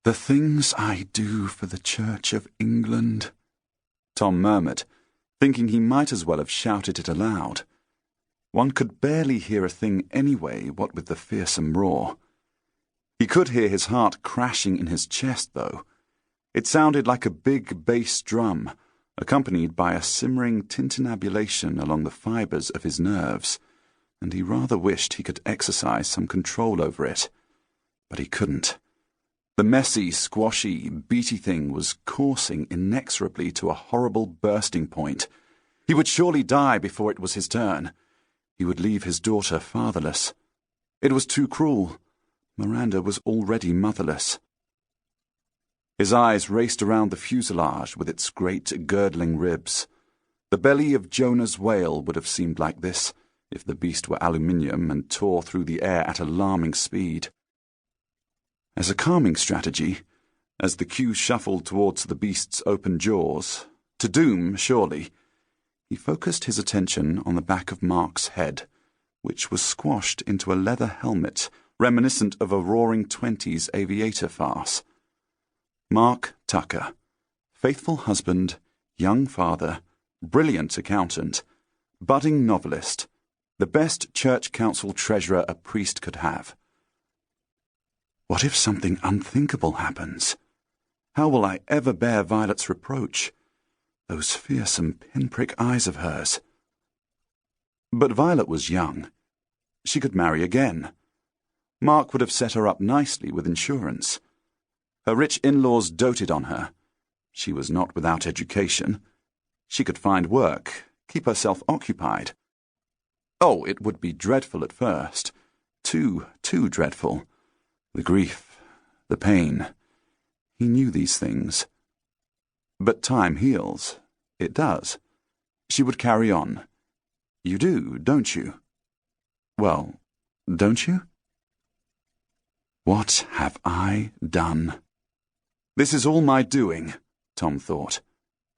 "The things I do for the Church of England," Tom murmured, thinking he might as well have shouted it aloud. One could barely hear a thing anyway, what with the fearsome roar. He could hear his heart crashing in his chest, though. It sounded like a big bass drum, accompanied by a simmering tintinnabulation along the fibres of his nerves, and he rather wished he could exercise some control over it. But he couldn't. The messy, squashy, beaty thing was coursing inexorably to a horrible bursting point. He would surely die before it was his turn. He would leave his daughter fatherless. It was too cruel. Miranda was already motherless. His eyes raced around the fuselage with its great girdling ribs. The belly of Jonah's whale would have seemed like this, if the beast were aluminium and tore through the air at alarming speed. As a calming strategy, as the queue shuffled towards the beast's open jaws, to doom, surely, he focused his attention on the back of Mark's head, which was squashed into a leather helmet reminiscent of a Roaring Twenties aviator farce. Mark Tucker, faithful husband, young father, brilliant accountant, budding novelist, the best church council treasurer a priest could have. What if something unthinkable happens? How will I ever bear Violet's reproach? Those fearsome pinprick eyes of hers. But Violet was young. She could marry again. Mark would have set her up nicely with insurance. Her rich in-laws doted on her. She was not without education. She could find work, keep herself occupied. Oh, it would be dreadful at first. Too dreadful. The grief, the pain. He knew these things. But time heals. It does. She would carry on. You do, don't you? Well, don't you? What have I done? This is all my doing, Tom thought.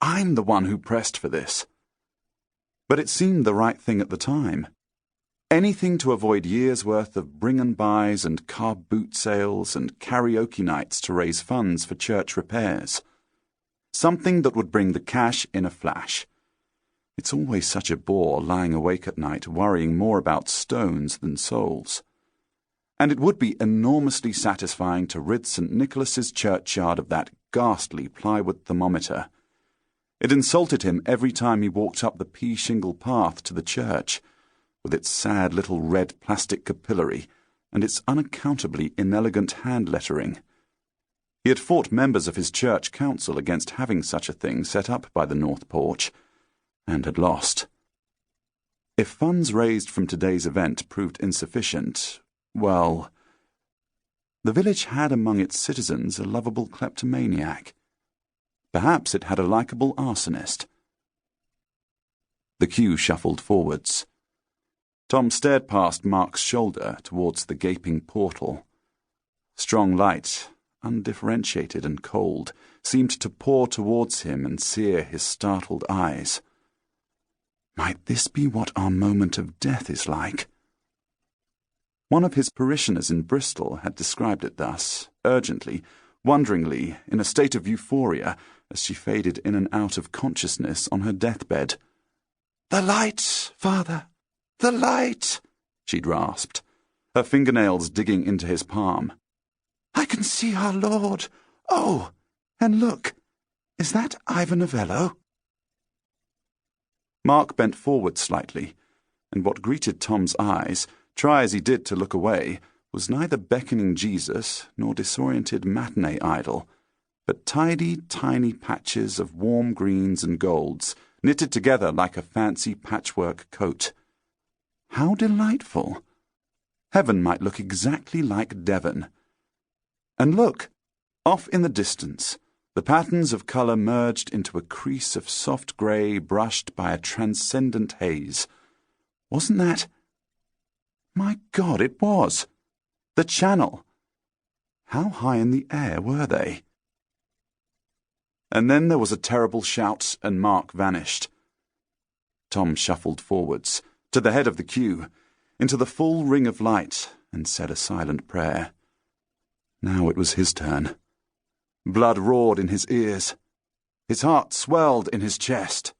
I'm the one who pressed for this. But it seemed the right thing at the time. Anything to avoid years' worth of bring-and-buys and car boot sales and karaoke nights to raise funds for church repairs. Something that would bring the cash in a flash. It's always such a bore lying awake at night worrying more about stones than souls. And it would be enormously satisfying to rid St. Nicholas's churchyard of that ghastly plywood thermometer. It insulted him every time he walked up the pea-shingle path to the church, with its sad little red plastic capillary and its unaccountably inelegant hand-lettering. He had fought members of his church council against having such a thing set up by the north porch, and had lost. If funds raised from today's event proved insufficient, well, the village had among its citizens a lovable kleptomaniac. Perhaps it had a likeable arsonist. The queue shuffled forwards. Tom stared past Mark's shoulder towards the gaping portal. Strong light, undifferentiated and cold, seemed to pour towards him and sear his startled eyes. Might this be what our moment of death is like? One of his parishioners in Bristol had described it thus, urgently, wonderingly, in a state of euphoria, as she faded in and out of consciousness on her deathbed. "The light, Father! The light!" she rasped, her fingernails digging into his palm. "I can see our Lord! Oh, and look! Is that Ivan Novello?" Mark bent forward slightly, and what greeted Tom's eyes, try as he did to look away, was neither beckoning Jesus nor disoriented matinee idol, but tidy, tiny patches of warm greens and golds, knitted together like a fancy patchwork coat. How delightful! Heaven might look exactly like Devon. And look! Off in the distance, the patterns of colour merged into a crease of soft grey brushed by a transcendent haze. Wasn't that... My God, it was! The Channel! How high in the air were they? And then there was a terrible shout, and Mark vanished. Tom shuffled forwards, to the head of the queue, into the full ring of light, and said a silent prayer. Now it was his turn. Blood roared in his ears. His heart swelled in his chest.